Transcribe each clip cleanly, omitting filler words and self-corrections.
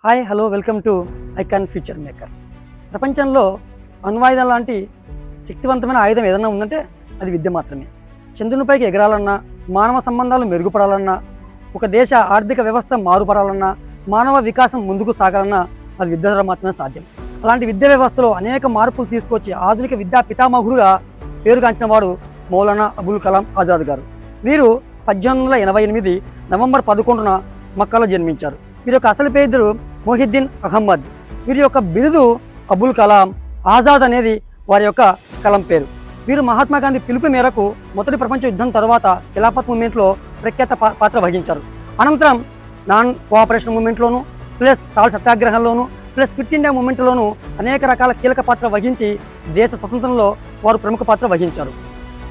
Hi hello welcome to icon future makers. ప్రపంచంలో అణ్వాయుధం లాంటి శక్తివంతమైన ఆయుధం ఏదైనా ఉందంటే అది విద్య మాత్రమే. చంద్రునిపైకి ఎగరాలన్నా, మానవ సంబంధాలు మెరుగుపడాలన్నా, ఒక దేశ ఆర్థిక వ్యవస్థ మారుపడాలన్నా, మానవ వికాసం ముందుకు సాగాలన్నా అది విద్య ద్వారా మాత్రమే సాధ్యం. అలాంటి విద్యా వ్యవస్థలో అనేక మార్పులు తీసుకొచ్చి ఆధునిక విద్యా పితామహుడుగా పేరుగాంచిన వాడు మౌలానా అబుల్ కలాం ఆజాద్ గారు. వీరు 1888 నవంబర్ 11న మక్కాలో జన్మించారు. వీరి యొక్క అసలు పేరు మొహిద్దీన్ అహ్మద్. వీరి యొక్క బిరుదు అబుల్ కలాం ఆజాద్ అనేది వారి యొక్క కలం పేరు. వీరు మహాత్మా గాంధీ పిలుపు మేరకు మొదటి ప్రపంచ యుద్ధం తర్వాత ఖిలాఫత్ మూవ్మెంట్లో ప్రఖ్యాత పాత్ర వహించారు. అనంతరం నాన్ కోఆపరేషన్ మూవ్మెంట్లోను, ప్లస్ సాల్ట్ సత్యాగ్రహంలోను, ప్లస్ క్విట్ ఇండియా మూవ్మెంట్లోను అనేక రకాల కీలక పాత్ర వహించి దేశ స్వతంత్రంలో వారు ప్రముఖ పాత్ర వహించారు.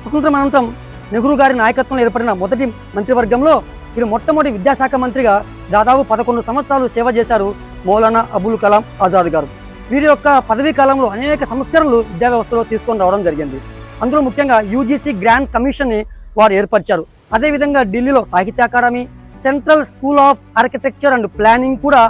స్వతంత్రం అనంతరం నెహ్రూ గారి నాయకత్వంలో ఏర్పడిన మొదటి మంత్రివర్గంలో వీరు మొట్టమొదటి విద్యాశాఖ మంత్రిగా దాదాపు 11 సంవత్సరాలు సేవ చేశారు మౌలానా అబుల్ కలాం ఆజాద్ గారు. వీరి యొక్క పదవీ కాలంలో అనేక సంస్కరణలు విద్యా వ్యవస్థలో తీసుకొని రావడం జరిగింది. అందులో ముఖ్యంగా యూజీసీ గ్రాండ్ కమిషన్ని వారు ఏర్పరిచారు. అదేవిధంగా ఢిల్లీలో సాహిత్య academy, central school of architecture and planning కూడా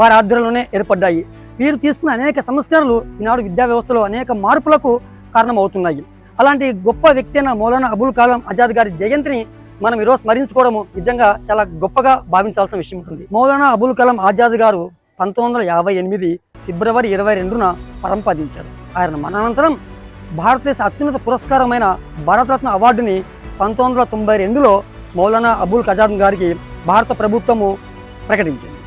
వారి ఆధ్వర్యంలోనే ఏర్పడ్డాయి. వీరు తీసుకున్న అనేక సంస్కరణలు ఈనాడు విద్యా వ్యవస్థలో అనేక మార్పులకు కారణమవుతున్నాయి. అలాంటి గొప్ప వ్యక్తి అయిన మౌలానా అబుల్ కలాం ఆజాద్ గారి జయంతిని మనం ఈరోజు స్మరించుకోవడము నిజంగా చాలా గొప్పగా భావించాల్సిన విషయం ఉంటుంది. మౌలానా అబుల్ కలాం ఆజాద్ గారు 1958 ఫిబ్రవరి 22న పరంపదించారు. ఆయన మరణానంతరం భారతదేశ అత్యున్నత పురస్కారమైన భారతరత్న అవార్డుని 1992లో మౌలానా అబుల్ కలాం గారికి భారత ప్రభుత్వము ప్రకటించింది.